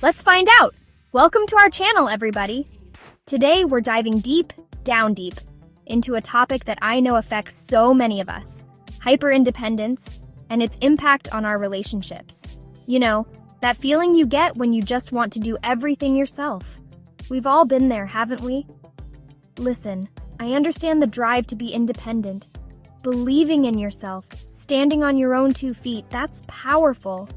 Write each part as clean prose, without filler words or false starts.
Let's find out! Welcome to our channel, everybody! Today, we're diving deep, down deep, into a topic that I know affects so many of us, hyperindependence, and its impact on our relationships. You know, that feeling you get when you just want to do everything yourself. We've all been there, haven't we? Listen, I understand the drive to be independent. Believing in yourself, standing on your own 2 feet, that's powerful.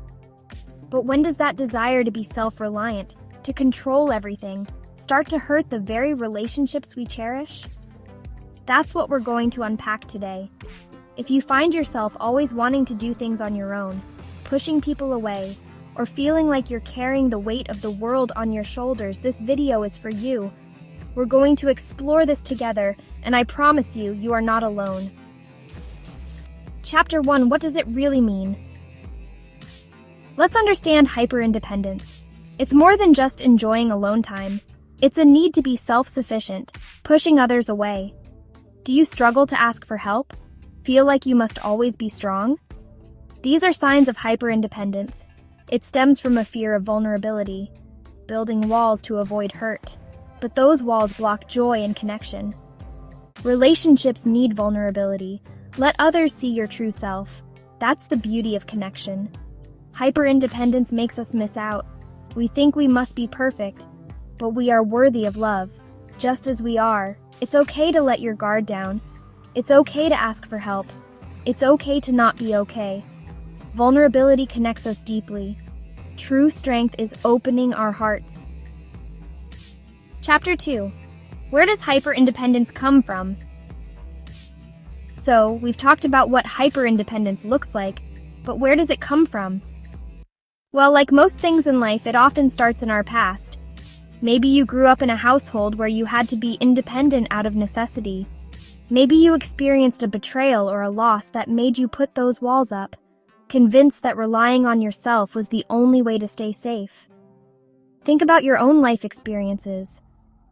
But when does that desire to be self-reliant, to control everything, start to hurt the very relationships we cherish? That's what we're going to unpack today. If you find yourself always wanting to do things on your own, pushing people away, or feeling like you're carrying the weight of the world on your shoulders, this video is for you. We're going to explore this together, and I promise you, you are not alone. Chapter 1, what does it really mean? Let's understand hyperindependence. It's more than just enjoying alone time. It's a need to be self-sufficient, pushing others away. Do you struggle to ask for help? Feel like you must always be strong? These are signs of hyperindependence. It stems from a fear of vulnerability, building walls to avoid hurt. But those walls block joy and connection. Relationships need vulnerability. Let others see your true self. That's the beauty of connection. Hyperindependence makes us miss out. We think we must be perfect, but we are worthy of love, just as we are. It's okay to let your guard down. It's okay to ask for help. It's okay to not be okay. Vulnerability connects us deeply. True strength is opening our hearts. Chapter 2. Where does hyperindependence come from? So, we've talked about what hyperindependence looks like, but where does it come from? Well, like most things in life, it often starts in our past. Maybe you grew up in a household where you had to be independent out of necessity. Maybe you experienced a betrayal or a loss that made you put those walls up, convinced that relying on yourself was the only way to stay safe. Think about your own life experiences.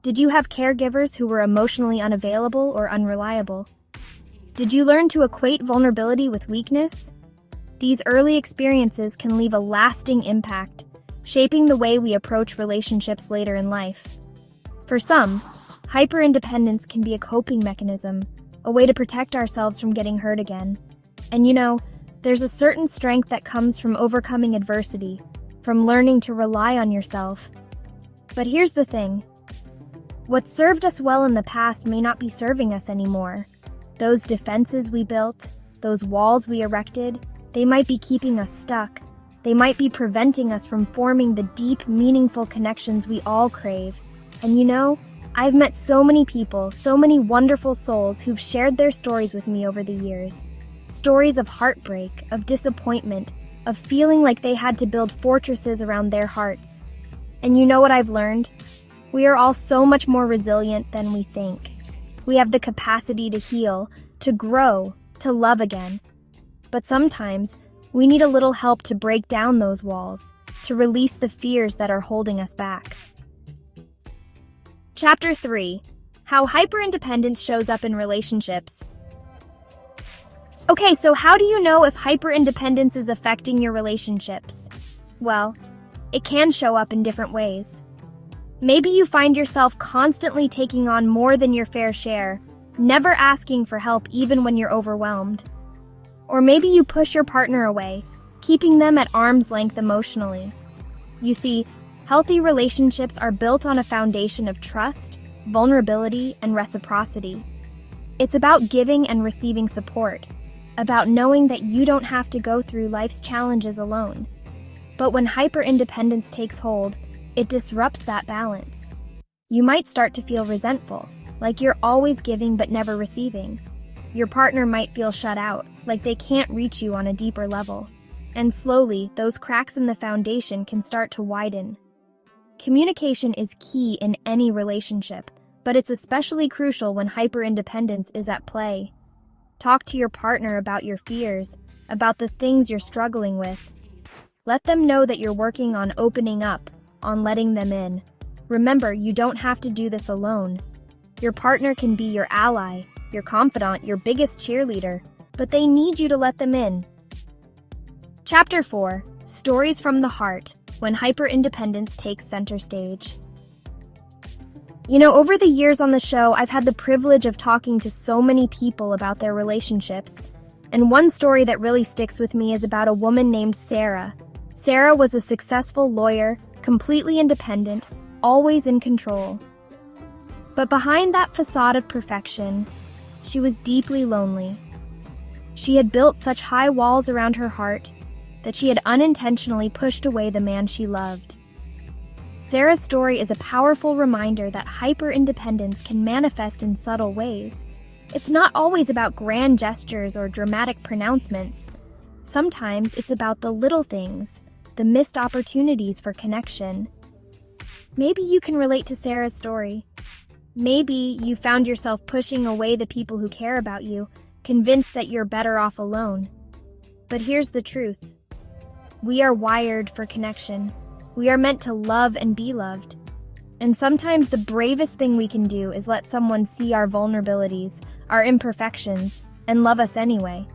Did you have caregivers who were emotionally unavailable or unreliable? Did you learn to equate vulnerability with weakness? These early experiences can leave a lasting impact, shaping the way we approach relationships later in life. For some, hyperindependence can be a coping mechanism, a way to protect ourselves from getting hurt again. And you know, there's a certain strength that comes from overcoming adversity, from learning to rely on yourself. But here's the thing. What served us well in the past may not be serving us anymore. Those defenses we built, those walls we erected, they might be keeping us stuck. They might be preventing us from forming the deep, meaningful connections we all crave. And you know, I've met so many people, so many wonderful souls who've shared their stories with me over the years. Stories of heartbreak, of disappointment, of feeling like they had to build fortresses around their hearts. And you know what I've learned? We are all so much more resilient than we think. We have the capacity to heal, to grow, to love again. But sometimes, we need a little help to break down those walls, to release the fears that are holding us back. Chapter 3. How hyperindependence shows up in relationships. Okay, so how do you know if hyperindependence is affecting your relationships? Well, it can show up in different ways. Maybe you find yourself constantly taking on more than your fair share, never asking for help even when you're overwhelmed. Or maybe you push your partner away, keeping them at arm's length emotionally. You see, healthy relationships are built on a foundation of trust, vulnerability, and reciprocity. It's about giving and receiving support, about knowing that you don't have to go through life's challenges alone. But when hyperindependence takes hold, it disrupts that balance. You might start to feel resentful, like you're always giving but never receiving. Your partner might feel shut out, like they can't reach you on a deeper level. And slowly, those cracks in the foundation can start to widen. Communication is key in any relationship, but it's especially crucial when hyperindependence is at play. Talk to your partner about your fears, about the things you're struggling with. Let them know that you're working on opening up, on letting them in. Remember, you don't have to do this alone. Your partner can be your ally, your confidant, your biggest cheerleader, but they need you to let them in. Chapter 4. Stories from the Heart. when hyper-independence takes center stage. Over the years on the show, I've had the privilege of talking to so many people about their relationships, and one story that really sticks with me is about a woman named Sarah. Sarah was a successful lawyer, completely independent, always in control. But behind that facade of perfection, she was deeply lonely. She had built such high walls around her heart that she had unintentionally pushed away the man she loved. Sarah's story is a powerful reminder that hyper-independence can manifest in subtle ways. It's not always about grand gestures or dramatic pronouncements. Sometimes it's about the little things, the missed opportunities for connection. Maybe you can relate to Sarah's story. Maybe you found yourself pushing away the people who care about you, convinced that you're better off alone. But here's the truth. We are wired for connection. We are meant to love and be loved. And sometimes the bravest thing we can do is let someone see our vulnerabilities, our imperfections, and love us anyway.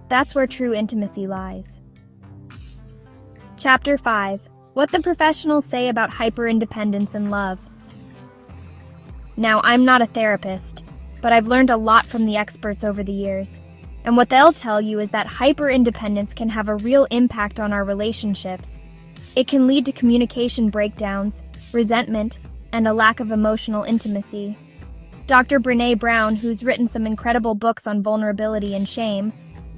That's where true intimacy lies. Chapter 5. What the professionals say about hyper-independence and love. Now, I'm not a therapist, but I've learned a lot from the experts over the years. And what they'll tell you is that hyper-independence can have a real impact on our relationships. It can lead to communication breakdowns, resentment, and a lack of emotional intimacy. Dr. Brené Brown, who's written some incredible books on vulnerability and shame,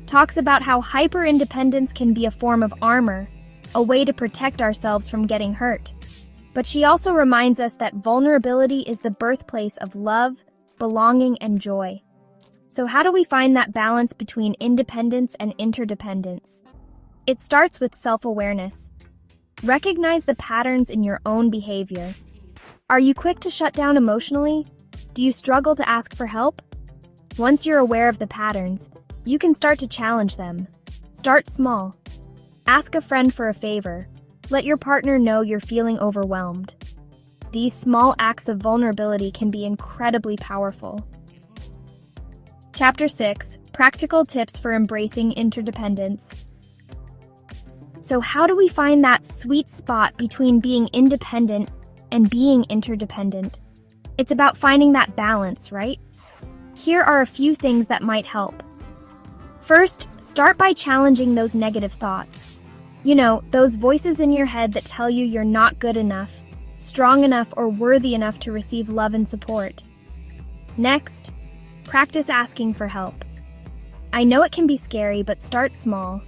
talks about how hyper-independence can be a form of armor, a way to protect ourselves from getting hurt. But she also reminds us that vulnerability is the birthplace of love, belonging, and joy. So how do we find that balance between independence and interdependence? It starts with self-awareness. Recognize the patterns in your own behavior. Are you quick to shut down emotionally? Do you struggle to ask for help? Once you're aware of the patterns, you can start to challenge them. Start small. Ask a friend for a favor. Let your partner know you're feeling overwhelmed. These small acts of vulnerability can be incredibly powerful. Chapter 6. Practical tips for embracing interdependence. So how do we find that sweet spot between being independent and being interdependent? It's about finding that balance, right? Here are a few things that might help. First, start by challenging those negative thoughts. Those voices in your head that tell you you're not good enough, strong enough, or worthy enough to receive love and support. Next, practice asking for help. I know it can be scary, but start small.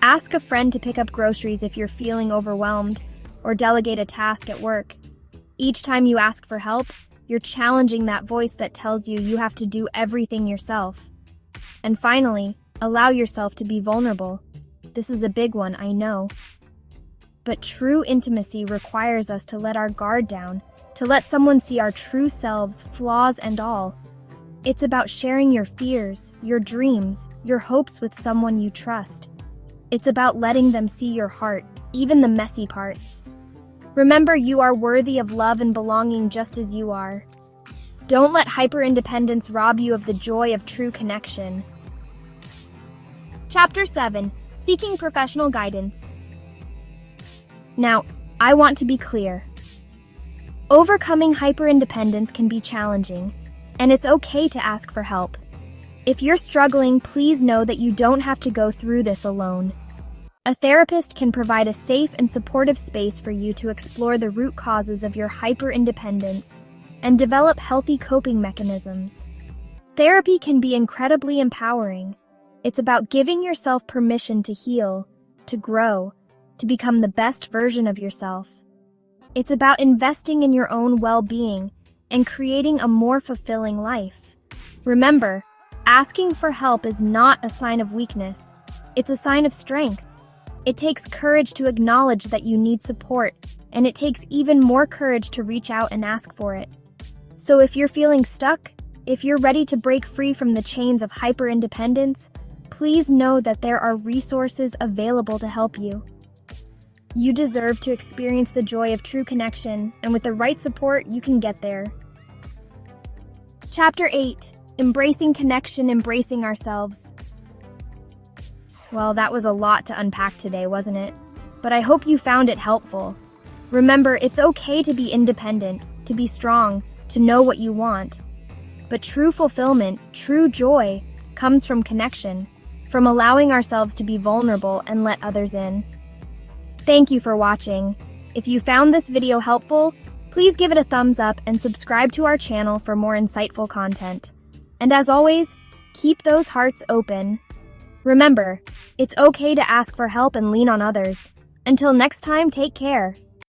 Ask a friend to pick up groceries if you're feeling overwhelmed, or delegate a task at work. Each time you ask for help, you're challenging that voice that tells you you have to do everything yourself. And finally, allow yourself to be vulnerable. This is a big one, I know. But true intimacy requires us to let our guard down, to let someone see our true selves, flaws and all. It's about sharing your fears, your dreams, your hopes with someone you trust. It's about letting them see your heart, even the messy parts. Remember, you are worthy of love and belonging just as you are. Don't let hyper-independence rob you of the joy of true connection. Chapter 7. Seeking professional guidance. Now, I want to be clear. Overcoming hyper-independence can be challenging, and it's okay to ask for help. If you're struggling, please know that you don't have to go through this alone. A therapist can provide a safe and supportive space for you to explore the root causes of your hyper-independence and develop healthy coping mechanisms. Therapy can be incredibly empowering. It's about giving yourself permission to heal, to grow, to become the best version of yourself. It's about investing in your own well-being and creating a more fulfilling life. Remember, asking for help is not a sign of weakness. It's a sign of strength. It takes courage to acknowledge that you need support, and it takes even more courage to reach out and ask for it. So if you're feeling stuck, if you're ready to break free from the chains of hyper-independence, please know that there are resources available to help you. You deserve to experience the joy of true connection, and with the right support, you can get there. Chapter 8. Embracing connection, embracing ourselves. Well, that was a lot to unpack today, wasn't it? but I hope you found it helpful. Remember, it's okay to be independent, to be strong, to know what you want. But true fulfillment, true joy, comes from connection, from allowing ourselves to be vulnerable and let others in. Thank you for watching. If you found this video helpful, please give it a thumbs up and subscribe to our channel for more insightful content. And as always, keep those hearts open. Remember, it's okay to ask for help and lean on others. Until next time, take care.